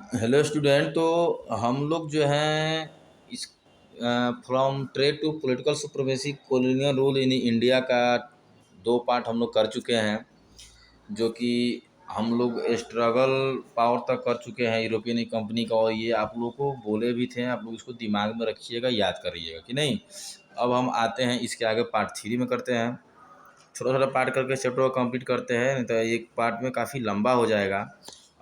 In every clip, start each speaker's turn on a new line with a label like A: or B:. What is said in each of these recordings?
A: Hello student. तो हम लोग जो हैं इस from trade to political supremacy colonial rule in India का दो पार्ट हम लोग कर चुके हैं, जो कि हम लोग स्ट्रगल पावर तक कर चुके हैं यूरोपियन कंपनी का। और ये आप लोगों को बोले भी थे, आप लोग इसको दिमाग में रखिएगा, याद करिएगा कि नहीं। अब हम आते हैं इसके आगे पार्ट 3 में करते हैं। छोटा छोटा पार्ट करके चैप्टर को कंप्लीट करते हैं, नहीं तो एक पार्ट में काफ़ी लंबा हो जाएगा।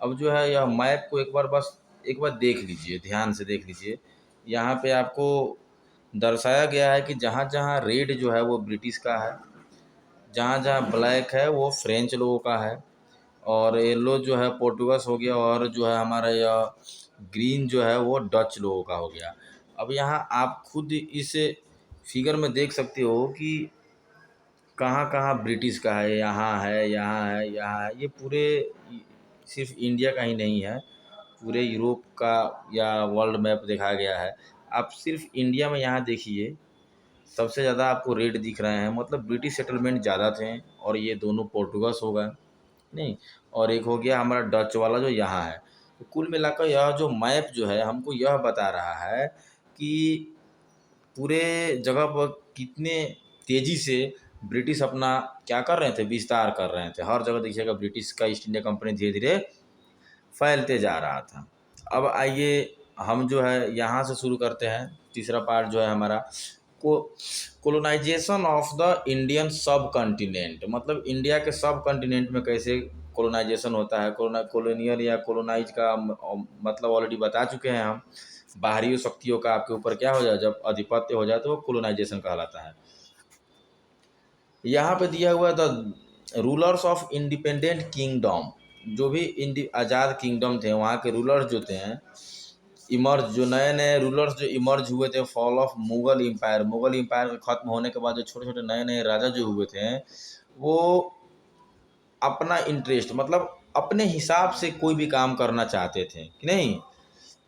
A: अब जो है यह मैप को एक बार देख लीजिए, ध्यान से देख लीजिए। यहाँ पे आपको दर्शाया गया है कि जहाँ जहाँ रेड जो है वो ब्रिटिश का है, जहाँ जहाँ ब्लैक है वो फ्रेंच लोगों का है, और येलो जो है पोर्टुगस हो गया, और जो है हमारा यह ग्रीन जो है वो डच लोगों का हो गया। अब यहाँ आप खुद इस फिगर में देख सकते हो कि कहाँ कहाँ ब्रिटिश का है, यहाँ है, यहाँ है, यहाँ है। ये पूरे सिर्फ इंडिया का ही नहीं है, पूरे यूरोप का या वर्ल्ड मैप दिखाया गया है। आप सिर्फ इंडिया में यहाँ देखिए, सबसे ज़्यादा आपको रेड दिख रहे हैं, मतलब ब्रिटिश सेटलमेंट ज़्यादा थे, और ये दोनों पोर्टुगस हो गए नहीं, और एक हो गया हमारा डच वाला जो यहाँ है। तो कुल मिलाकर यह जो मैप जो है हमको यह बता रहा है कि पूरे जगह पर कितने तेज़ी से ब्रिटिश अपना क्या कर रहे थे, विस्तार कर रहे थे। हर जगह देखिएगा ब्रिटिश का ईस्ट इंडिया कंपनी धीरे धीरे फैलते जा रहा था। अब आइए हम जो है यहाँ से शुरू करते हैं। तीसरा पार्ट जो है हमारा को कोलोनाइजेशन ऑफ द इंडियन सब कॉन्टिनेंट, मतलब इंडिया के सब कॉन्टिनेंट में कैसे कोलोनाइजेशन होता है। कॉलोनियल या कोलोनाइज का मतलब ऑलरेडी बता चुके हैं हम। बाहरी शक्तियों का आपके ऊपर क्या हो जाए, जब आधिपत्य हो जाए तो वो कोलोनाइजेशन कहलाता है। यहाँ पे दिया हुआ है the rulers of independent kingdom. जो भी आज़ाद किंगडम थे, वहाँ के रूलर्स जो थे इमर्ज, जो नए नए रूलर्स जो इमर्ज हुए थे, fall of Mughal empire, Mughal empire के खत्म होने के बाद जो छोटे छोटे नए नए राजा जो हुए थे, वो अपना इंटरेस्ट मतलब अपने हिसाब से कोई भी काम करना चाहते थे कि नहीं।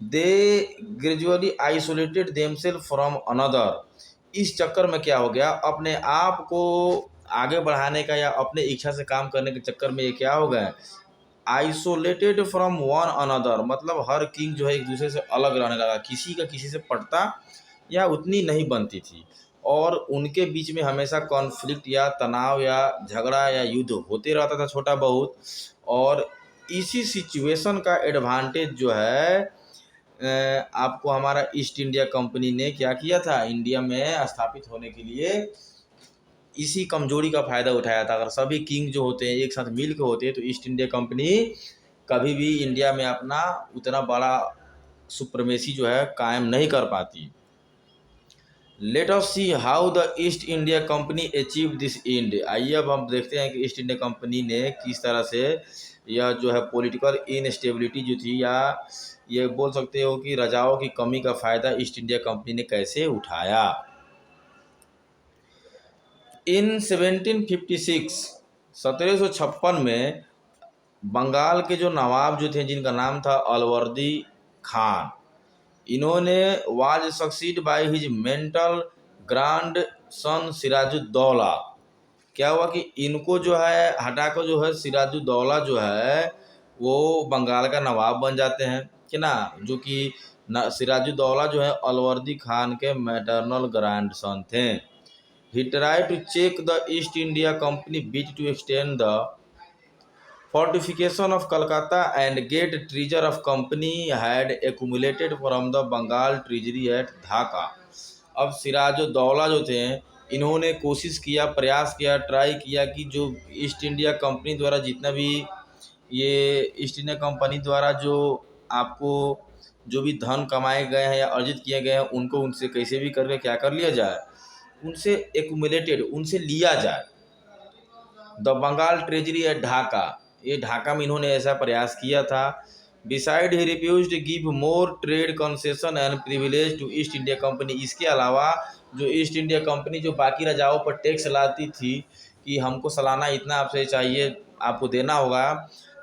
A: They gradually isolated themselves from another. इस चक्कर में क्या हो गया, अपने आप को आगे बढ़ाने का या अपने इच्छा से काम करने के चक्कर में ये क्या हो गए, आइसोलेटेड फ्रॉम वन अनदर। मतलब हर किंग जो है एक दूसरे से अलग रहने लगा, किसी का किसी से पटता या उतनी नहीं बनती थी, और उनके बीच में हमेशा कॉन्फ्लिक्ट या तनाव या झगड़ा या युद्ध होते रहता था छोटा बहुत। और इसी सिचुएशन का एडवांटेज जो है आपको हमारा ईस्ट इंडिया कंपनी ने क्या किया था, इंडिया में स्थापित होने के लिए इसी कमजोरी का फ़ायदा उठाया था। अगर सभी किंग जो होते हैं एक साथ मिल के होते हैं तो ईस्ट इंडिया कंपनी कभी भी इंडिया में अपना उतना बड़ा सुप्रीमेसी जो है कायम नहीं कर पाती। Let us see how the East India company achieve this and. आइए अब हम देखते हैं कि ईस्ट इंडिया कंपनी ने किस तरह से यह जो है पॉलिटिकल इनस्टेबिलिटी जो थी, या ये बोल सकते हो कि राजाओं की कमी का फ़ायदा ईस्ट इंडिया कंपनी ने कैसे उठाया। इन 1756 1756 में बंगाल के जो नवाब जो थे, जिनका नाम था अलवर्दी खान, इन्होंने was succeeded by his maternal grandson Sirajuddaulah. क्या हुआ कि इनको जो है हटाकर जो है सिराजुद्दौला जो है वो बंगाल का नवाब बन जाते हैं कि ना, जो कि सिराजुद्दौला जो है अलवर्दी खान के मैटरनल ग्रैंड सन थे। He try to check the East India Company bid to extend the fortification of Calcutta and get treasure of company had accumulated from the Bengal treasury at Dhaka। अब सिराजुद्दौला जो थे, इन्होंने कोशिश किया, प्रयास किया, try किया कि जो ईस्ट इंडिया कंपनी द्वारा जितना भी ये ईस्ट इंडिया कंपनी द्वारा जो आपको जो भी धन कमाए गए हैं या अर्जित किए गए हैं, उनको उनसे कैसे भी करके क्या कर लिया जाए, उनसे एक्यूमुलेटेड, उनसे लिया जाए। The Bengal treasury at Dhaka, ये ढाका में इन्होंने ऐसा प्रयास किया था। Besides he refuse to give more trade concession and privilege to East India Company. इसके अलावा जो ईस्ट इंडिया कंपनी जो बाकी राजाओं पर टैक्स लाती थी कि हमको सालाना इतना आपसे चाहिए, आपको देना होगा,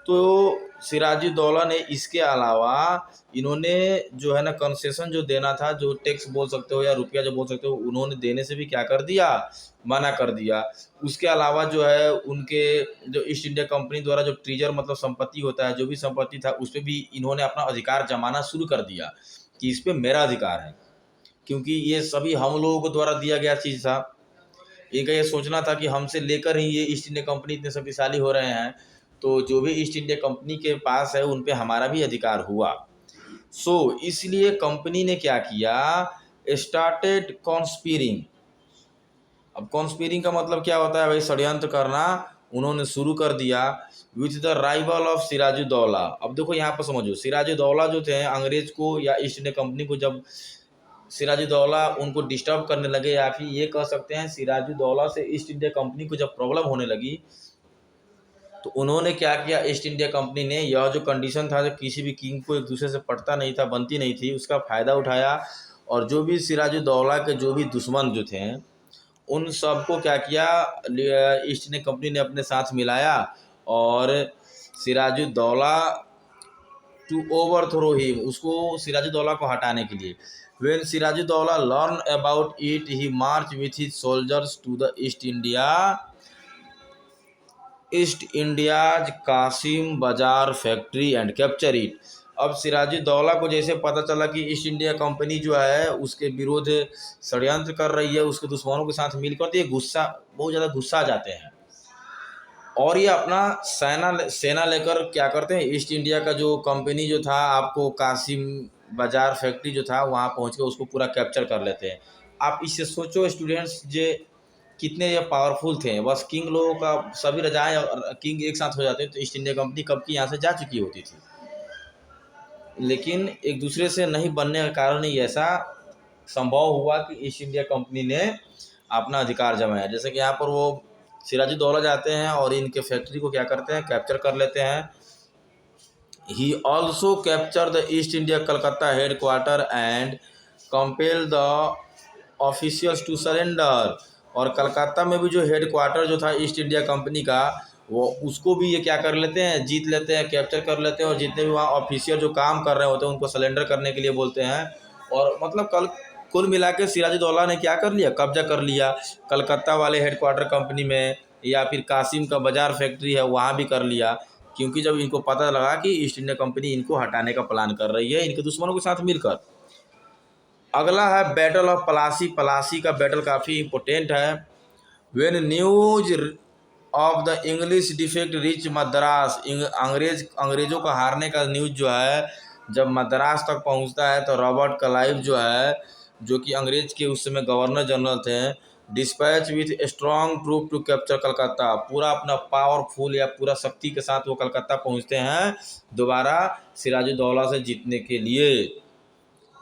A: तो सिराजुद्दौला ने इसके अलावा इन्होंने जो है ना कंसेशन जो देना था, जो टैक्स बोल सकते हो या रुपया जो बोल सकते हो, उन्होंने देने से भी क्या कर दिया, मना कर दिया। उसके अलावा जो है उनके जो ईस्ट इंडिया कंपनी द्वारा जो ट्रेजर मतलब संपत्ति होता है, जो भी संपत्ति था उस पर भी इन्होंने अपना अधिकार जमाना शुरू कर दिया कि इस पर मेरा अधिकार है, क्योंकि ये सभी हम लोगों को द्वारा दिया गया चीज़ था। इनका ये सोचना था कि हमसे लेकर ही ये ईस्ट इंडिया कंपनी इतने शक्तिशाली हो रहे हैं, तो जो भी ईस्ट इंडिया कंपनी के पास है उन पे हमारा भी अधिकार हुआ। इसलिए कंपनी ने क्या किया, स्टार्टेड कॉन्स्पिरिंग। अब कॉन्स्पिरिंग का मतलब क्या होता है भाई, षड्यंत्र करना उन्होंने शुरू कर दिया with the rival of Sirajuddaulah. अब देखो यहाँ पर समझो, सिराजुद्दौला जो थे अंग्रेज को या ईस्ट इंडिया कंपनी को, जब सिराजुद्दौला उनको डिस्टर्ब करने लगे, या फिर ये कह सकते हैं सिराजुद्दौला से ईस्ट इंडिया कंपनी को जब प्रॉब्लम होने लगी, तो उन्होंने क्या किया, ईस्ट इंडिया कंपनी ने यह जो कंडीशन था, जो किसी भी किंग को एक दूसरे से पटता नहीं था, बनती नहीं थी, उसका फ़ायदा उठाया और जो भी सिराजुद्दौला के जो भी दुश्मन जो थे उन सबको क्या किया, ईस्ट इंडिया कंपनी ने अपने साथ मिलाया और सिराजुद्दौला टू ओवरथ्रो हिम, उसको सिराजुद्दौला को हटाने के लिए। When Sirajuddaulah learn about it he march with his soldiers to the East India's Kasim Bazar factory and capture it. अब सिराजुद्दौला को जैसे पता चला कि ईस्ट इंडिया कंपनी जो है उसके विरोध षड्यंत्र कर रही है, उसके दुश्मनों के साथ मिलकर, तो ये बहुत ज़्यादा गुस्सा जाते हैं और ये अपना सेना लेकर क्या करते हैं, ईस्ट इंडिया का जो कंपनी जो था, आपको कासिम बाजार फैक्ट्री जो था वहाँ पहुँच कर उसको पूरा कैप्चर कर लेते हैं। आप इससे सोचो स्टूडेंट्स, जे कितने ये पावरफुल थे। बस किंग लोगों का सभी रजाएं और किंग एक साथ हो जाते तो ईस्ट इंडिया कंपनी कब की यहाँ से जा चुकी होती थी, लेकिन एक दूसरे से नहीं बनने के कारण ही ऐसा संभव हुआ कि ईस्ट इंडिया कंपनी ने अपना अधिकार जमाया। जैसे कि यहाँ पर वो सिराजुद्दौला जाते हैं और इनके फैक्ट्री को क्या करते हैं, कैप्चर कर लेते हैं। He also capture the East India Calcutta headquarter and compel the officials to surrender. और कलकत्ता में भी जो हेड क्वार्टर जो था ईस्ट इंडिया कंपनी का, वो उसको भी ये क्या कर लेते हैं, जीत लेते हैं, कैप्चर कर लेते हैं और जितने भी वहाँ ऑफिशियल जो काम कर रहे होते हैं उनको सरेंडर करने के लिए बोलते हैं। और मतलब कुल मिला के सिराजुद्दौला ने क्या कर लिया, कब्जा कर लिया कलकत्ता वाले हेडक्वार्टर कंपनी में, या फिर कासिम का बाजार फैक्ट्री है वहाँ भी कर लिया, क्योंकि जब इनको पता लगा कि ईस्ट इंडिया कंपनी इनको हटाने का प्लान कर रही है इनके दुश्मनों के साथ मिलकर। अगला है बैटल ऑफ पलासी। पलासी का बैटल काफ़ी इम्पोर्टेंट है। When news of the English defect rich Madras, अंग्रेज़ों को हारने का न्यूज़ जो है जब मद्रास तक पहुंचता है, तो रॉबर्ट क्लाइव जो है, जो कि अंग्रेज के उस समय गवर्नर जनरल थे, dispatch with strong troop to capture Calcutta, पूरा अपना पावरफुल या पूरा शक्ति के साथ वो कलकत्ता पहुंचते हैं दोबारा सिराजुद्दौला से जीतने के लिए।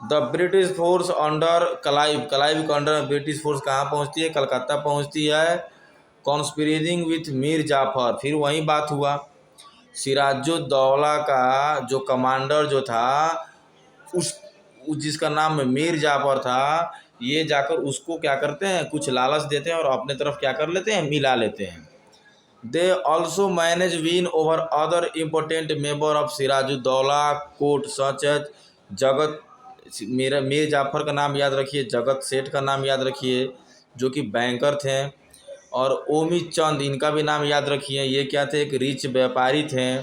A: The British force under Clive के अंडर ब्रिटिश फोर्स कहाँ पहुंचती है, कलकत्ता पहुंचती है। कॉन्स्पिरेटिंग विथ मीर जाफर, फिर वही बात हुआ, सिराजुद्दौला का जो कमांडर जो था जिसका नाम मीर जाफर था, ये जाकर उसको क्या करते हैं, कुछ लालच देते हैं और अपने तरफ क्या कर लेते हैं, मिला लेते हैं। They also manage win over other important member of Sirajuddaulah court such as Jagat, Mir Jafar का नाम याद रखिए, जगत सेठ का नाम याद रखिए जो कि बैंकर थे, और ओमी चंद इनका भी नाम याद रखिए, ये क्या थे, एक रिच व्यापारी थे।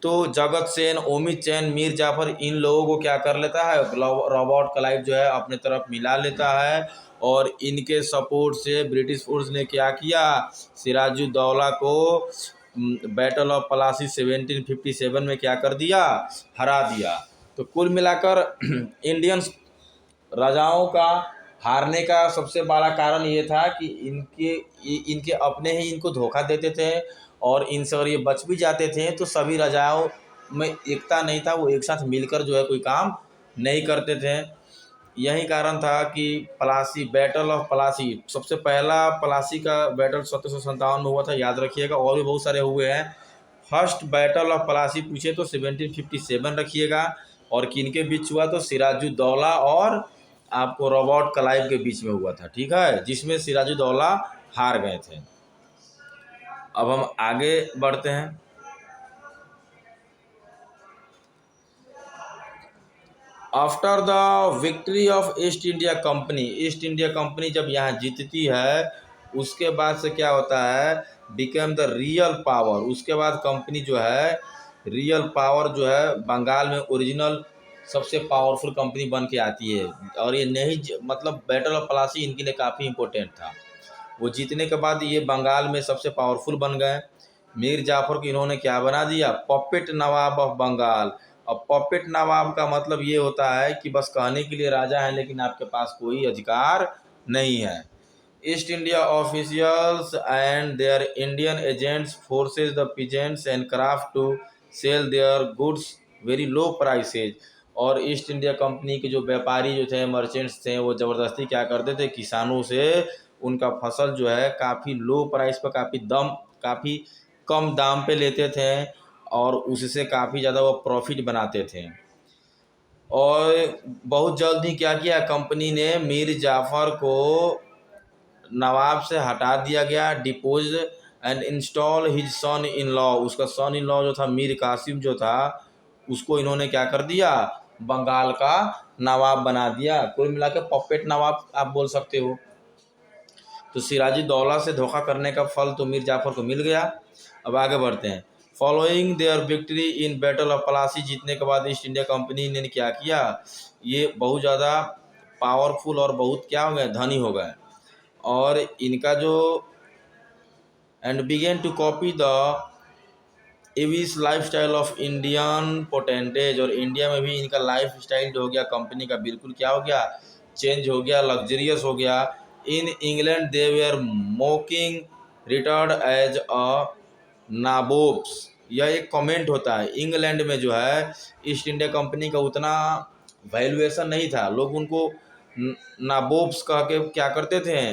A: तो जगत सेन, ओमी चैन, मीर जाफर, इन लोगों को क्या कर लेता है, रॉबर्ट क्लाइव जो है अपने तरफ मिला लेता है और इनके सपोर्ट से ब्रिटिश फोर्स ने क्या किया, सिराजुद्दौला को बैटल ऑफ पलासी 1757 में क्या कर दिया, हरा दिया। तो कुल मिलाकर इंडियन राजाओं का हारने का सबसे बड़ा कारण ये था कि इनके अपने ही इनको धोखा देते थे, और इनसे अगर ये बच भी जाते थे तो सभी राजाओं में एकता नहीं था, वो एक साथ मिलकर जो है कोई काम नहीं करते थे। यही कारण था कि पलासी, बैटल ऑफ पलासी, सबसे पहला पलासी का बैटल 1757 में हुआ था, याद रखिएगा, और भी बहुत सारे हुए हैं। फर्स्ट बैटल ऑफ पलासी पूछे तो 1757 रखिएगा, और किन के बीच हुआ, तो सिराजुद्दौला और आपको रॉबर्ट क्लाइव के बीच में हुआ था, ठीक है, जिसमें सिराजुद्दौला हार गए थे। अब हम आगे बढ़ते हैं। After the victory of East India company जब यहाँ जीतती है, उसके बाद से क्या होता है, बिकम द रियल पावर। उसके बाद कंपनी जो है रियल पावर जो है बंगाल में ओरिजिनल सबसे पावरफुल कंपनी बन के आती है। और ये नहीं मतलब बैटल ऑफ प्लासी इनके लिए काफ़ी इम्पोर्टेंट था। वो जीतने के बाद ये बंगाल में सबसे पावरफुल बन गए। मीर जाफर को इन्होंने क्या बना दिया, पपेट नवाब ऑफ बंगाल। और पपेट नवाब का मतलब ये होता है कि बस कहने के लिए राजा है लेकिन आपके पास कोई अधिकार नहीं है। East India officials and their Indian agents forces the peasants and craft to sell their goods very low prices. और ईस्ट इंडिया कंपनी के जो व्यापारी जो थे, मर्चेंट्स थे, वो ज़बरदस्ती क्या करते थे, किसानों से उनका फसल जो है काफ़ी लो प्राइस पर, काफ़ी कम दाम पे लेते थे और उससे काफ़ी ज़्यादा वो प्रॉफिट बनाते थे। और बहुत जल्द ही क्या किया कंपनी ने, मीर जाफ़र को नवाब से हटा दिया गया, depots and install his son in law. उसका सन इन लॉ जो था मीर कासिम जो था, उसको इन्होंने क्या कर दिया, बंगाल का नवाब बना दिया। कुल मिला के पपेट नवाब आप बोल सकते हो। तो सिराजी दौला से धोखा करने का फल तो मीर जाफ़र को मिल गया। अब आगे बढ़ते हैं। Following their victory in battle of Plassey, जीतने के बाद ईस्ट इंडिया कंपनी ने क्या किया, ये बहुत ज़्यादा पावरफुल और बहुत क्या हो गए, धनी हो गए। और इनका जो and began to copy the lavish lifestyle of Indian potentates. और इंडिया में भी इनका लाइफ स्टाइल जो हो गया कंपनी का बिल्कुल क्या हो गया, चेंज हो गया, लग्जरियस हो गया। In England they were mocking retired as a nabobs. यह एक कमेंट होता है, इंग्लैंड में जो है ईस्ट इंडिया कंपनी का उतना वैल्यूएशन नहीं था, लोग उनको नाबोब्स कह के क्या करते थे,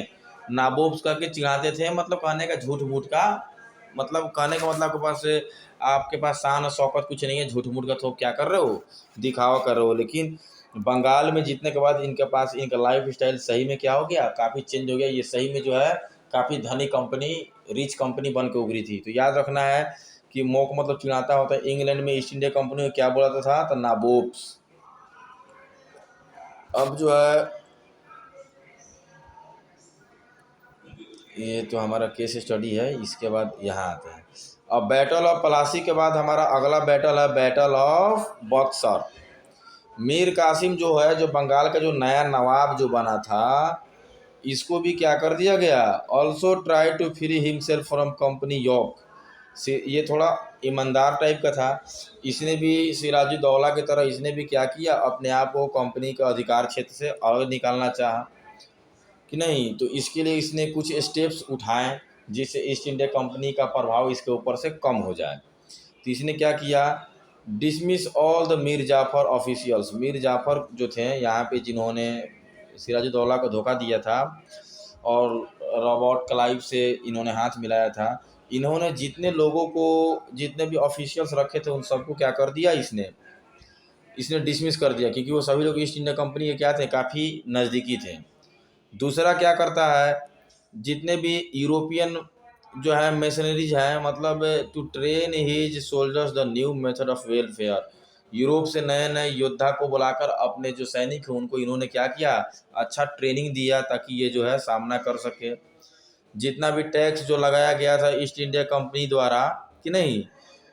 A: नाबोब्स कह के चिढ़ाते थे। मतलब कहने का झूठ मूठ का मतलब, कहने का मतलब आपके पास शान और शौकत कुछ नहीं है, झूठ मूठ का थोप क्या कर रहे हो, दिखावा कर रहे हो। लेकिन बंगाल में जीतने के बाद इनके पास इनका लाइफ स्टाइल सही में क्या हो गया, काफ़ी चेंज हो गया। ये सही में जो है काफ़ी धनी कंपनी, रिच कंपनी बन के उभरी थी। तो याद रखना है कि मोक मतलब चिढ़ाता होता है। इंग्लैंड में ईस्ट इंडिया कंपनी को क्या बोलाता था, तो नाबोब्स। अब जो है ये तो हमारा केस स्टडी है, इसके बाद यहाँ आते हैं। अब बैटल ऑफ प्लासी के बाद हमारा अगला बैटल है बैटल ऑफ बक्सर। मीर कासिम जो है, जो बंगाल का जो नया नवाब जो बना था, इसको भी क्या कर दिया गया, also try to free himself from company yoke से। ये थोड़ा ईमानदार टाइप का था, इसने भी सिराजी दौला की तरह इसने भी क्या किया, अपने आप को कंपनी का अधिकार क्षेत्र से अलग निकालना चाहा कि नहीं। तो इसके लिए इसने कुछ स्टेप्स उठाए जिससे ईस्ट इंडिया कंपनी का प्रभाव इसके ऊपर से कम हो जाए। तो इसने क्या किया, dismiss all the Mir Jafar officials. Mir Jafar जो थे यहाँ पे जिन्होंने सिराजुद्दौला को धोखा दिया था और रॉबर्ट क्लाइव से इन्होंने हाथ मिलाया था, इन्होंने जितने लोगों को, जितने भी ऑफिशियल्स रखे थे उन सबको क्या कर दिया, इसने डिसमिस कर दिया, क्योंकि वो सभी लोग ईस्ट इंडिया कंपनी के क्या थे, काफ़ी नज़दीकी थे। दूसरा क्या करता है, जितने भी यूरोपियन जो है मशीनरीज हैं, मतलब to train his soldiers the new method of welfare. Europe से नए नए योद्धा को बुलाकर अपने जो सैनिक हैं उनको इन्होंने क्या किया, अच्छा ट्रेनिंग दिया ताकि ये जो है सामना कर सके। जितना भी टैक्स जो लगाया गया था ईस्ट इंडिया कंपनी द्वारा कि नहीं,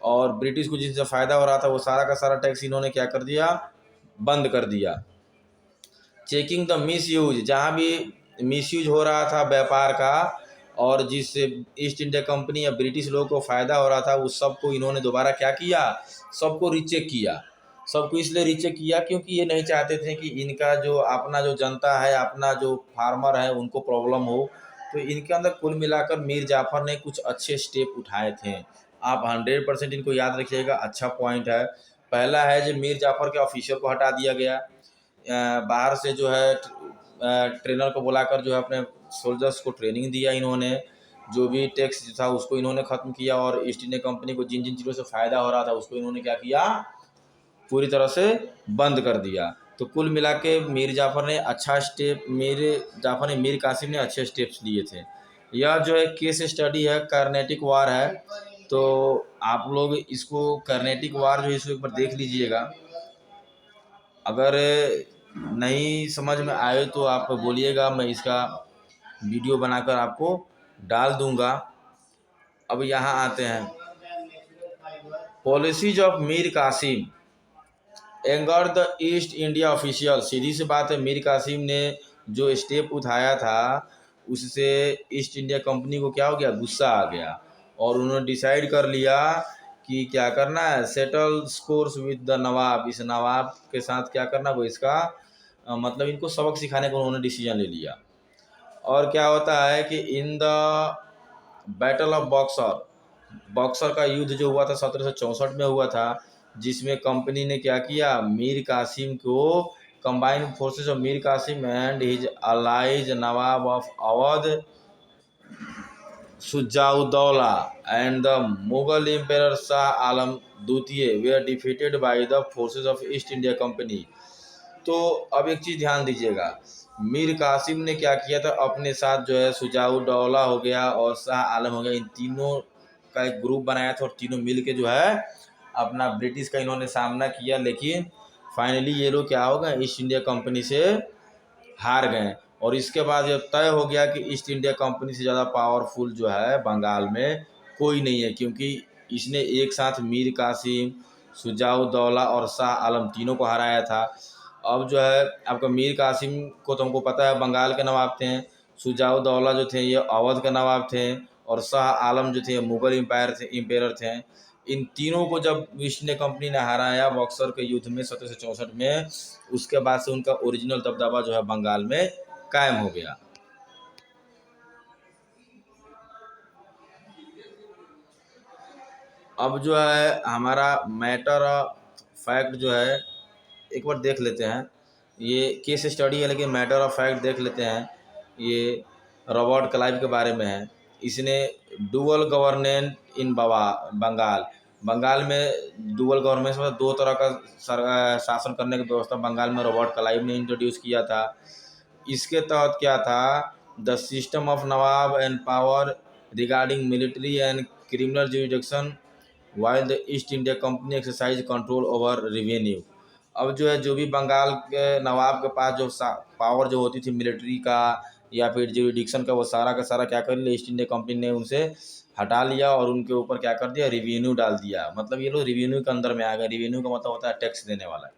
A: और ब्रिटिश को जिससे फ़ायदा हो रहा था, वो सारा का सारा टैक्स इन्होंने क्या कर दिया, बंद कर दिया। चेकिंग द मिस यूज, जहाँ भी मिस यूज हो रहा था व्यापार का और जिससे ईस्ट इंडिया कंपनी या ब्रिटिश लोगों को फ़ायदा हो रहा था, उस सबको इन्होंने दोबारा क्या किया, सबको रीचेक किया। सबको इसलिए रीचेक किया क्योंकि ये नहीं चाहते थे कि इनका जो अपना जो जनता है, अपना जो फार्मर है, उनको प्रॉब्लम हो। तो इनके अंदर कुल मिलाकर मीर जाफ़र ने कुछ अच्छे स्टेप उठाए थे। आप 100% इनको याद रखिएगा, अच्छा पॉइंट है। पहला है जो मीर जाफ़र के ऑफिसर को हटा दिया गया, बाहर से जो है ट्रेनर को बुलाकर जो है अपने सोल्जर्स को ट्रेनिंग दिया इन्होंने। जो भी टैक्स था उसको इन्होंने ख़त्म किया और ईस्ट इंडिया कंपनी को जिन जिन चीज़ों से फ़ायदा हो रहा था उसको इन्होंने क्या किया, पूरी तरह से बंद कर दिया। तो कुल मिला के मीर जाफ़र ने अच्छा स्टेप, मीर कासिम ने अच्छे स्टेप्स लिए थे। यह जो है केस स्टडी है, कर्नेटिक वार है। तो आप लोग इसको कर्नेटिक वार जो है इसको एक बार देख लीजिएगा। अगर नहीं समझ में आए तो आप बोलिएगा, मैं इसका वीडियो बनाकर आपको डाल दूंगा। अब यहाँ आते हैं, policies of Mir Kasim anger the East India official. सीधी सी बात है, मीर कासिम ने जो स्टेप उठाया था उससे ईस्ट इंडिया कंपनी को क्या हो गया, गुस्सा आ गया, और उन्होंने डिसाइड कर लिया कि क्या करना है, सेटल स्कोर्स विद द नवाब। इस नवाब के साथ क्या करना, वो इसका मतलब इनको सबक सिखाने का उन्होंने डिसीजन ले लिया। और क्या होता है कि in the battle of boxer, boxer का युद्ध जो हुआ था 1764 में हुआ था, जिसमें कंपनी ने क्या किया, मीर कासिम को, combined forces of Mir Kasim and his allies Nawab of Awadh Shujauddaula and the Mughal empire Shah Alam द्वितीय were defeated by the forces of East India Company. तो अब एक चीज़ ध्यान दीजिएगा, मीर कासिम ने क्या किया था, अपने साथ जो है शुजाउद्दौला हो गया और शाह आलम हो गया, इन तीनों का एक ग्रुप बनाया था और तीनों मिल के जो है अपना ब्रिटिश का इन्होंने सामना किया। लेकिन फाइनली ये लोग क्या हो गए, ईस्ट इंडिया कंपनी से हार गए। और इसके बाद ये तय हो गया कि ईस्ट इंडिया कंपनी से ज़्यादा पावरफुल जो है बंगाल में कोई नहीं है, क्योंकि इसने एक साथ मीर कासिम, शुजाउद्दौला और शाह आलम तीनों को हराया था। अब जो है आपका मीर कासिम को तो हमको पता है बंगाल के नवाब थे, शुजाउद्दौला जो थे ये अवध के नवाब थे, और शाह आलम जो थे मुगल एम्पायर थे। इन तीनों को जब ईस्ट इंडिया कंपनी ने हराया बॉक्सर के युद्ध में 1764 में, उसके बाद से उनका ओरिजिनल दबदबा जो है बंगाल में कायम हो गया। अब जो है हमारा मैटर ऑफ फैक्ट जो है एक बार देख लेते हैं, ये केस स्टडी है लेकिन मैटर ऑफ फैक्ट देख लेते हैं। ये रॉबर्ट क्लाइव के बारे में है। इसने डुअल गवर्नेंस इन बंगाल, बंगाल में डुअल गवर्नेंस में दो तरह का शासन करने की व्यवस्था बंगाल में रॉबर्ट क्लाइव ने इंट्रोड्यूस किया था। इसके तहत क्या था, the system of Nawab and power regarding military and criminal jurisdiction while the East India company exercise control over revenue. अब जो है जो भी बंगाल के नवाब के पास जो पावर जो होती थी मिलिट्री का या फिर जुरिडिक्शन का, वो सारा का सारा क्या कर लिया, ईस्ट इंडिया कंपनी ने उनसे हटा लिया और उनके ऊपर क्या कर दिया, रिवेन्यू डाल दिया। मतलब ये लोग रिवेन्यू के अंदर में आ गए। रिवेन्यू का मतलब होता है टैक्स देने वाला।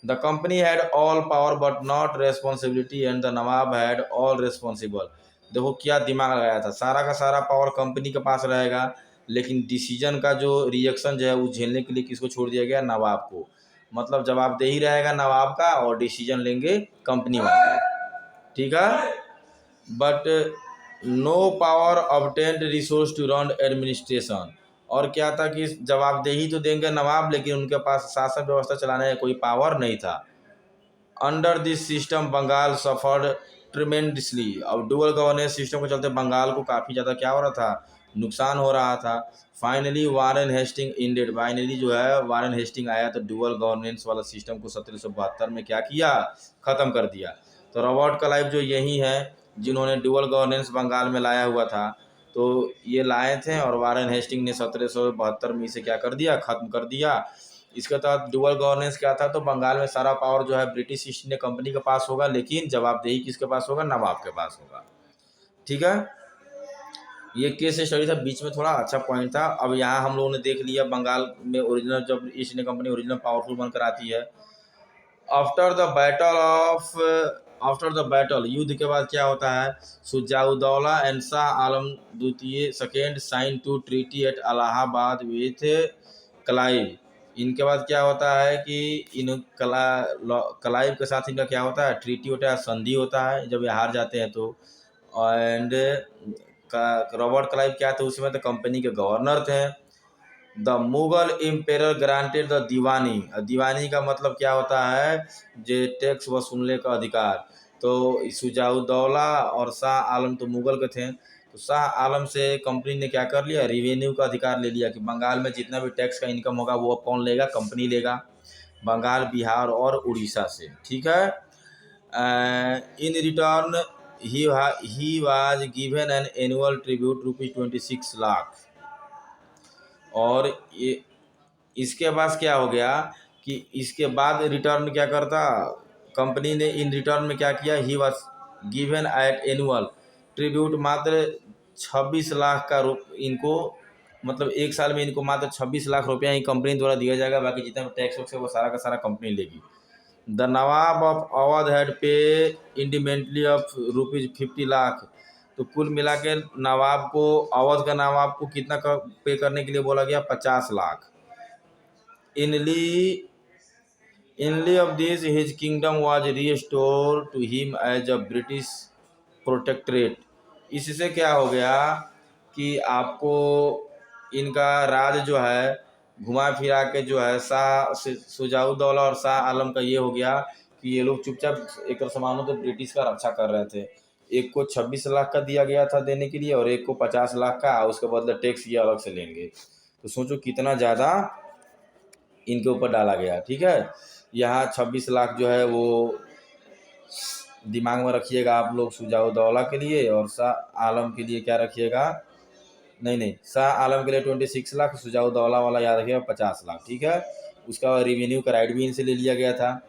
A: The company had all power but not responsibility and the Nawab had all responsible. देखो क्या दिमाग लगाया था, सारा का सारा पावर कंपनी के पास रहेगा, लेकिन डिसीजन का जो रिएक्शन जो है वो झेलने के लिए किसको छोड़ दिया गया, नवाब को। मतलब जवाबदेही रहेगा नवाब का और डिसीजन लेंगे कंपनी वाले, ठीक है। But no power obtained resource to run administration. और क्या था कि जवाबदेही तो देंगे नवाब, लेकिन उनके पास शासन व्यवस्था चलाने का कोई पावर नहीं था। Under this system Bengal suffered tremendously. अब डुअल गवर्नेंस सिस्टम के चलते बंगाल को काफ़ी ज़्यादा क्या हो रहा था, नुकसान हो रहा था। Finally Warren Hasting ended, finally जो है वारेन हेस्टिंग आया तो डुअल गवर्नेंस वाला सिस्टम को 1772 में क्या किया, ख़त्म कर दिया। तो रॉबर्ट क्लाइव जो यही है जिन्होंने डुअल गवर्नेंस बंगाल में लाया हुआ था, तो ये लाए थे और वारेन हेस्टिंग ने 1772 में इसे क्या कर दिया, ख़त्म कर दिया। इसके तहत डुअल गवर्नेंस क्या था, तो बंगाल में सारा पावर जो है ब्रिटिश ईस्ट इंडिया कंपनी के पास होगा, लेकिन जवाबदेही किसके पास होगा, नवाब के पास होगा, ठीक है। ये केस स्टडी था, बीच में थोड़ा अच्छा पॉइंट था। अब यहाँ हम लोगों ने देख लिया बंगाल में ओरिजिनल जब east India company original powerful बनकर आती है। After the battle of after the battle, युद्ध के बाद क्या होता है, शुजाउद्दौला एंड शाह आलम द्वितीय second sign to treaty at Allahabad with Clive. इनके बाद क्या होता है कि इन क्लाइव के साथ इनका क्या होता है, ट्रीटी होता है, संधि होता है जब ये हार जाते हैं तो। एंड रॉबर्ट क्लाइव क्या थे उसमें, तो कंपनी के गवर्नर थे। The Mughal emperor granted the diwani. Diwani का मतलब क्या होता है, जो टैक्स वसूलने का अधिकार। तो शुजाउद्दौला और शाह आलम तो मुगल के थे, तो शाह आलम से कंपनी ने क्या कर लिया, रिवेन्यू का अधिकार ले लिया कि बंगाल में जितना भी टैक्स का इनकम होगा वो अब कौन लेगा, कंपनी लेगा, बंगाल, बिहार और उड़ीसा से, ठीक है। In return he was given an annual tribute ₹26 lakh. और ये इसके बाद क्या हो गया कि इसके बाद रिटर्न क्या करता, कंपनी ने इन रिटर्न में क्या किया, he was given at annual tribute मात्र 26 लाख का इनको, मतलब एक साल में इनको मात्र 26 लाख रुपया ही कंपनी द्वारा दिया जाएगा, बाकी जितना टैक्स वैक्स है वो सारा का सारा कंपनी लेगी। The Nawab of Awadh had पे इंडिमेंटली ऑफ ₹50 लाख। तो कुल मिला के नवाब को, अवध का नवाब को कितना पे करने के लिए बोला गया, 50 lakh. In lieu in lieu of this his kingdom was restore to him as a British protectorate. इससे क्या हो गया कि आपको इनका राज जो है घुमा फिरा के जो है शाह शुजाउद्दौला और शाह आलम का ये हो गया कि ये लोग चुपचाप एक तरह से मानो तो ब्रिटिश का रक्षा कर रहे थे। एक को 26 लाख का दिया गया था देने के लिए और एक को 50 लाख का, उसके बदले टैक्स ये अलग से लेंगे। तो सोचो कितना ज़्यादा इनके ऊपर डाला गया। ठीक है, यहाँ 26 लाख जो है वो दिमाग में रखिएगा आप लोग शुजाउद्दौला के लिए, और शाह आलम के लिए क्या रखिएगा, नहीं शाह आलम के लिए 26 लाख, शुजाउद्दौला वाला याद रखिएगा 50 लाख। ठीक है, उसका रेवेन्यू का राइट भी इनसे ले लिया गया था।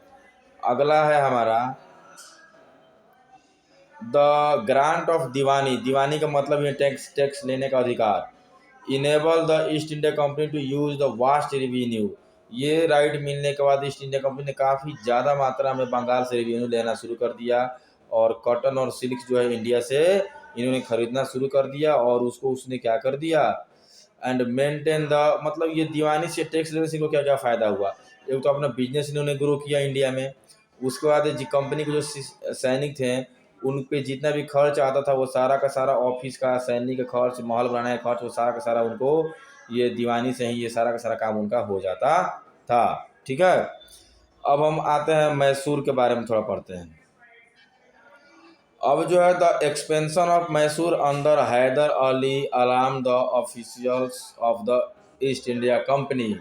A: अगला है हमारा the grant of diwani. Diwani का मतलब है टैक्स लेने का अधिकार। Enable the East India Company to use the vast revenue. ये राइट मिलने के बाद ईस्ट इंडिया कंपनी ने काफ़ी ज़्यादा मात्रा में बंगाल से रेवेन्यू लेना शुरू कर दिया, और कॉटन और सिल्क जो है इंडिया से इन्होंने खरीदना शुरू कर दिया, और उसको उसने क्या कर दिया, एंड मेंटेन द, मतलब ये दीवानी से टैक्स लेने से इनको क्या क्या फ़ायदा हुआ। एक तो अपना बिजनेस इन्होंने ग्रो किया इंडिया में, उसके बाद कंपनी के जो सैनिक थे उन पे जितना भी खर्च आता था वो सारा का सारा, ऑफिस का, सैनिक का खर्च, महल बनाने का खर्च, वो सारा का सारा उनको ये दीवानी से ही ये सारा का सारा काम उनका हो जाता था। ठीक है, अब हम आते हैं मैसूर के बारे में थोड़ा पढ़ते हैं। अब जो है the expansion of Mysore under Hyder Ali alarm the officials of the East India Company.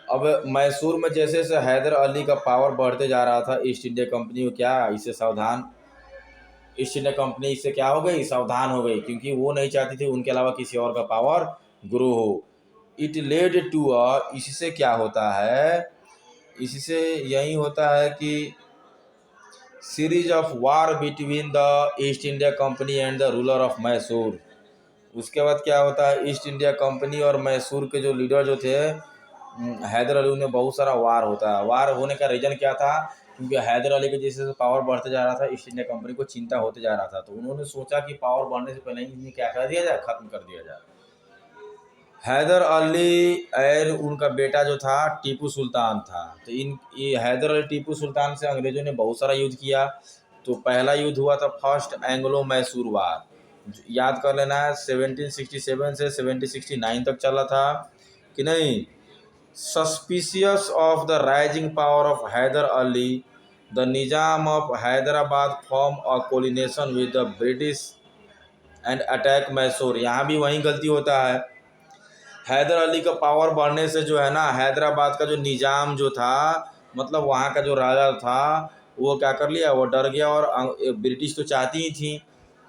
A: अब मैसूर में जैसे जैसे हैदर अली का पावर बढ़ते जा रहा था, ईस्ट इंडिया कंपनी को क्या, इससे सावधान, ईस्ट इंडिया कंपनी इससे क्या हो गई, सावधान हो गई, क्योंकि वो नहीं चाहती थी उनके अलावा किसी और का पावर ग्रो हो। इट लेड टू इससे क्या होता है, इससे यही होता है कि series of war between the East India company and the ruler of Mysore. उसके बाद क्या होता है, ईस्ट इंडिया कंपनी और मैसूर के जो लीडर जो थे हैदर अली, उन्हें बहुत सारा वार होता है। वार होने का रीज़न क्या था, क्योंकि हैदर अली के जैसे पावर बढ़ते जा रहा था, ईस्ट इंडिया कंपनी को चिंता होते जा रहा था, तो उन्होंने सोचा कि पावर बढ़ने से पहले ही इन्हें क्या कर दिया जाए, खत्म कर दिया जाए। हैदर अली और उनका बेटा जो था टीपू सुल्तान था, तो ये हैदर अली टीपू सुल्तान से अंग्रेज़ों ने बहुत सारा युद्ध किया। तो पहला युद्ध हुआ था फर्स्ट एंग्लो मैसूर वार, याद कर लेना है, 1767 से 1769 तक चला था कि नहीं। Suspicious of the rising power of Hyder Ali, the Nizam of Hyderabad formed a coalition with the British and attack Mysore। यहाँ भी वही गलती होता है, हैदर अली का पावर बढ़ने से जो है ना, हैदराबाद का जो निज़ाम जो था, मतलब वहाँ का जो राजा था, वो क्या कर लिया, वो डर गया, और ब्रिटिश तो चाहती ही थी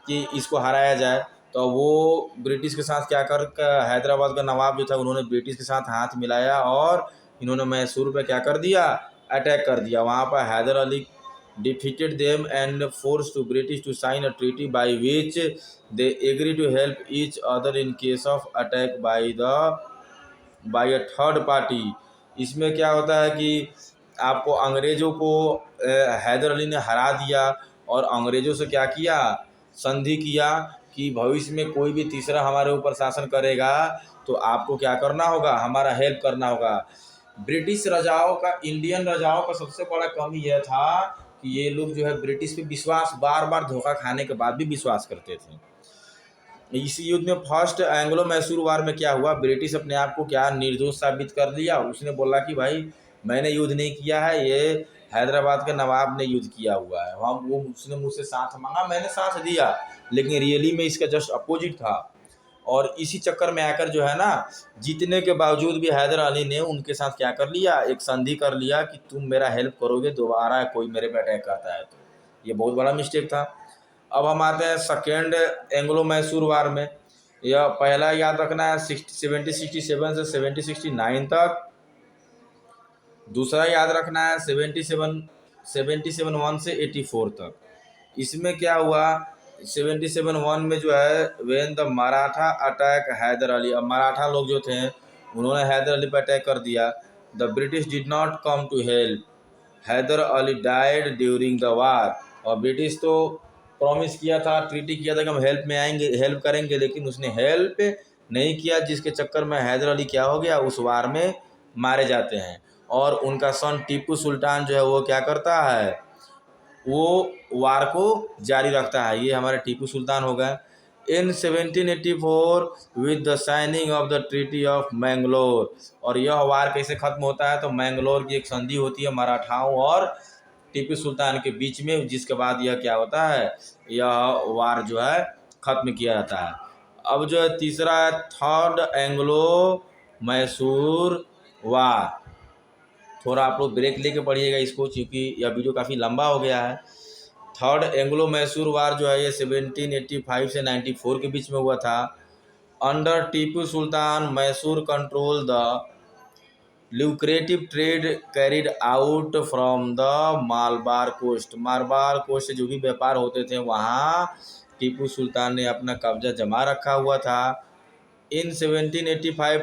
A: कि इसको हराया जाए, तो वो ब्रिटिश के साथ क्या कर, हैदराबाद का नवाब जो था उन्होंने ब्रिटिश के साथ हाथ मिलाया और इन्होंने मैसूर पे क्या कर दिया, अटैक कर दिया। वहाँ पर Haider Ali defeated them and forced to British to sign a treaty by which they agree to help each other in case of attack by a third party। इसमें क्या होता है कि आपको अंग्रेज़ों को हैदर अली ने हरा दिया, और अंग्रेज़ों से क्या किया, संधि किया कि भविष्य में कोई भी तीसरा हमारे ऊपर शासन करेगा तो आपको क्या करना होगा, हमारा हेल्प करना होगा। ब्रिटिश राजाओं का, इंडियन राजाओं का सबसे बड़ा कमी यह था कि ये लोग जो है ब्रिटिश पे विश्वास, बार बार धोखा खाने के बाद भी विश्वास करते थे। इस युद्ध में फर्स्ट एंग्लो मैसूर वार में क्या हुआ, ब्रिटिश अपने आप को क्या निर्दोष साबित कर लिया। उसने बोला कि भाई मैंने युद्ध नहीं किया है, ये हैदराबाद के नवाब ने युद्ध किया हुआ है, हम वो उसने मुझसे साथ मांगा, मैंने साथ दिया, लेकिन रियली में इसका जस्ट अपोजिट था। और इसी चक्कर में आकर जो है ना, जीतने के बावजूद भी हैदर अली ने उनके साथ क्या कर लिया, एक संधि कर लिया कि तुम मेरा हेल्प करोगे, दोबारा कोई मेरे पे अटैक करता है तो। ये बहुत बड़ा मिस्टेक था। अब हम आते हैं सेकेंड एंग्लो मैसूर वार में। यह पहला याद रखना है 1767 से 1769 तक, दूसरा याद रखना है 77 1 से 84 तक। इसमें क्या हुआ, 77 1 में जो है when the Maratha attack Hyder Ali, अब मराठा लोग जो थे उन्होंने हैदर अली पर अटैक कर दिया। The British did not come to help, Hyder Ali died during the war. और ब्रिटिश तो प्रॉमिस किया था, ट्रीटी किया था कि हम हेल्प में आएंगे, हेल्प करेंगे, लेकिन उसने हेल्प नहीं किया, जिसके चक्कर में हैदर अली क्या हो गया, उस वार में मारे जाते हैं। और उनका सन टीपू सुल्तान जो है वो क्या करता है, वो वार को जारी रखता है। ये हमारे टीपू सुल्तान हो गए। इन 1784 with the signing off the treaty of Mangalore, और यह वार कैसे ख़त्म होता है, तो मैंगलोर की एक संधि होती है मराठाओं और टीपू सुल्तान के बीच में, जिसके बाद यह क्या होता है, यह वार जो है ख़त्म किया जाता है। अब जो है तीसरा है थर्ड एंग्लो मैसूर वार। थोड़ा आप लोग ब्रेक लेके पढ़िएगा इसको, क्योंकि यह वीडियो काफ़ी लंबा हो गया है। थर्ड एंग्लो मैसूर वार जो है ये 1785 से 94 के बीच में हुआ था। Under Tipu Sultan Mysore control the lucrative trade carried out from the Malabar coast. Malabar coast से जो भी व्यापार होते थे वहाँ टीपू सुल्तान ने अपना कब्जा जमा रखा हुआ था। In 1785,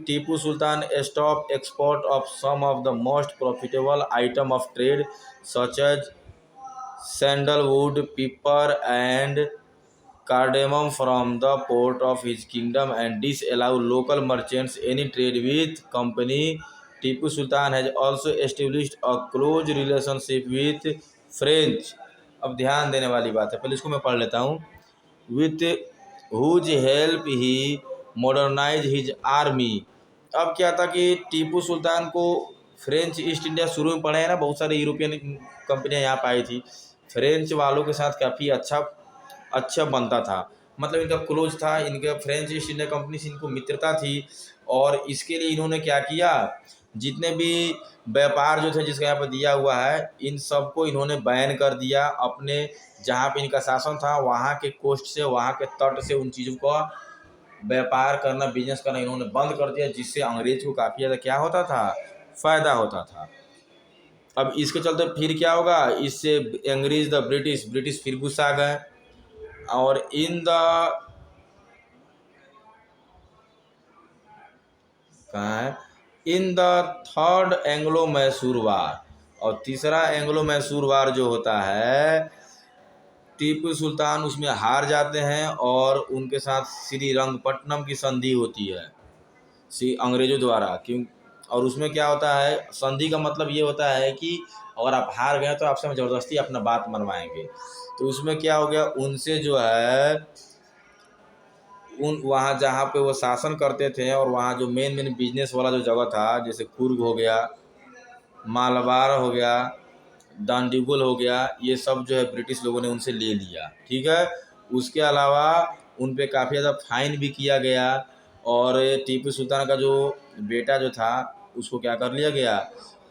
A: Tipu Sultan stopped export of some of the most profitable item of trade, such as sandalwood, pepper, and cardamom from the port of his kingdom, and disallowed local merchants any trade with company. Tipu Sultan has also established a close relationship with French। अब ध्यान देने वाली बात है, पहले इसको मैं पढ़ लेता हूँ। With whose help he modernize his army. अब क्या था कि टीपू सुल्तान को फ्रेंच ईस्ट इंडिया, शुरू में पढ़े हैं ना, बहुत सारे यूरोपियन कंपनियां यहाँ पर आई थी। फ्रेंच वालों के साथ काफ़ी अच्छा बनता था, मतलब इनका क्लोज था, इनके फ्रेंच ईस्ट इंडिया कंपनी से इनको मित्रता थी। और इसके लिए इन्होंने क्या किया, जितने भी व्यापार जो थे जिसका यहाँ पर दिया हुआ है, इन सबको इन्होंने बैन कर दिया। अपने जहाँ पे इनका शासन था वहाँ के कोस्ट से, वहाँ के तट से उन चीज़ों का व्यापार करना, बिजनेस करना इन्होंने बंद कर दिया, जिससे अंग्रेज को काफ़ी ज़्यादा क्या होता था, फ़ायदा होता था। अब इसके चलते फिर क्या होगा, इससे अंग्रेज द ब्रिटिश फिर गुस्सा आ गए। और इन द कहाँ है, in the third Anglo Mysore war, और तीसरा एंग्लो मैसूर वार जो होता है, टीपू सुल्तान उसमें हार जाते हैं और उनके साथ श्रीरंगपट्टनम की संधि होती है अंग्रेजों द्वारा। क्यों, और उसमें क्या होता है, संधि का मतलब ये होता है कि अगर आप हार गए तो आपसे हम ज़बरदस्ती अपना बात मनवाएंगे। तो उसमें क्या हो गया, उनसे जो है उन वहाँ जहाँ पे वो शासन करते थे, और वहाँ जो मेन बिजनेस वाला जो जगह था, जैसे कुर्ग हो गया, मालाबार हो गया, डांडीगुल हो गया, ये सब जो है ब्रिटिश लोगों ने उनसे ले लिया। ठीक है, उसके अलावा उन पे काफ़ी ज़्यादा फाइन भी किया गया। और टीपू सुल्तान का जो बेटा जो था उसको क्या कर लिया गया,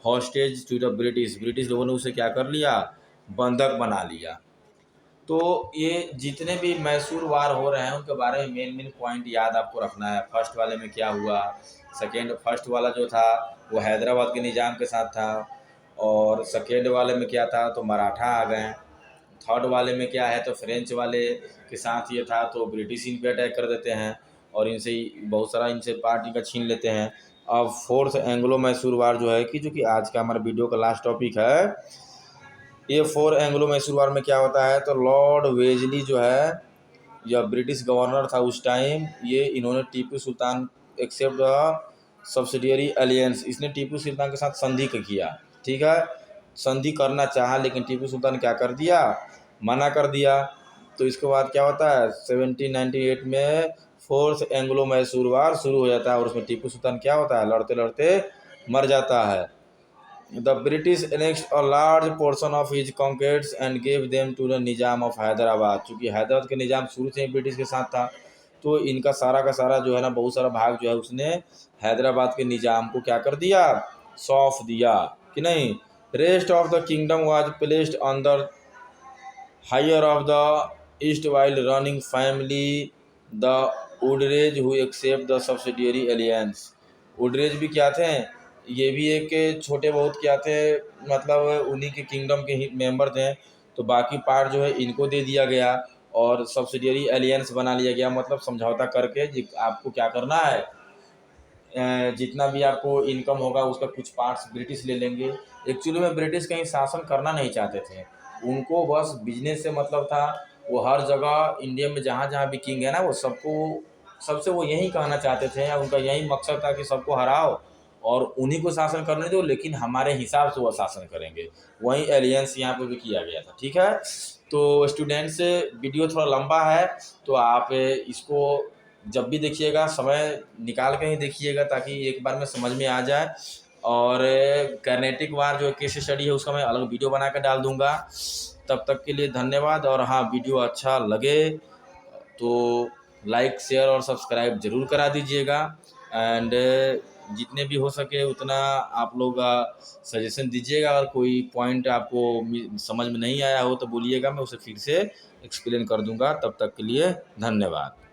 A: हॉस्टेज टू द ब्रिटिश लोगों ने उसे क्या कर लिया, बंधक बना लिया। तो ये जितने भी मैसूर वार हो रहे हैं उनके बारे में मेन पॉइंट याद आपको रखना है। फर्स्ट वाले में क्या हुआ, फर्स्ट वाला जो था वो हैदराबाद के निज़ाम के साथ था, और सेकेंड वाले में क्या था, तो मराठा आ गए। थर्ड वाले में क्या है, तो फ्रेंच वाले के साथ ये था, तो ब्रिटिश इन पे अटैक कर देते हैं और इनसे बहुत सारा इनसे पार्टी का छीन लेते हैं। अब फोर्थ एंग्लो मैसूर वार जो है कि जो कि आज का हमारा वीडियो का लास्ट टॉपिक है, ये फोर एंग्लो मैसूर वार में क्या होता है, तो लॉर्ड वेजली जो है, यह ब्रिटिश गवर्नर था उस टाइम, ये इन्होंने टीपू सुल्तान एक्सेप्ट सब्सिडियरी अलियंस, इसने टीपू सुल्तान के साथ संधि किया। ठीक है, संधि करना चाहा लेकिन टीपू सुल्तान क्या कर दिया, मना कर दिया। तो इसके बाद क्या होता है, 1798 में फोर्थ एंग्लो मैसूर वार शुरू हो जाता है, और उसमें टीपू सुल्तान क्या होता है, लड़ते लड़ते मर जाता है। The British annexed a large portion of his conquests and gave them to the Nizam of Hyderabad. चूँकि हैदराबाद के निज़ाम शुरू से ही ब्रिटिश के साथ था, तो इनका सारा का सारा जो है ना, बहुत सारा भाग जो है उसने हैदराबाद के निज़ाम को क्या कर दिया, सौंप दिया कि नहीं। Rest of the kingdom was placed under hire of the erstwhile running family the Wodeyars who accept the subsidiary alliance. Wodeyars भी क्या थे, ये भी एक छोटे बहुत क्या थे, मतलब उन्हीं के किंगडम के ही मेंबर थे, तो बाकी पार्ट जो है इनको दे दिया गया और सब्सिडियरी एलियंस बना लिया गया, मतलब समझौता करके आपको क्या करना है, जितना भी आपको इनकम होगा उसका कुछ पार्ट्स ब्रिटिश ले लेंगे। एक्चुअली में ब्रिटिश कहीं शासन करना नहीं चाहते थे, उनको बस बिजनेस से मतलब था। वो हर जगह इंडिया में जहाँ जहाँ भी किंग है ना, वो सबको सबसे वो यही कहना चाहते थे, उनका यही मकसद था कि सबको हराओ और उन्हीं को शासन करने दो, लेकिन हमारे हिसाब से वो शासन करेंगे। वही एलियंस यहाँ पे भी किया गया था। ठीक है, तो स्टूडेंट्स, वीडियो थोड़ा लंबा है, तो आप इसको जब भी देखिएगा समय निकाल के ही देखिएगा, ताकि एक बार में समझ में आ जाए। और कैनेटिक वार जो केस स्टडी है उसका मैं अलग वीडियो बना कर डाल दूंगा। तब तक के लिए धन्यवाद। और हाँ, वीडियो अच्छा लगे तो लाइक शेयर और सब्सक्राइब ज़रूर करा दीजिएगा। एंड जितने भी हो सके उतना आप लोग सजेशन दीजिएगा। अगर कोई पॉइंट आपको समझ में नहीं आया हो तो बोलिएगा, मैं उसे फिर से एक्सप्लेन कर दूंगा। तब तक के लिए धन्यवाद।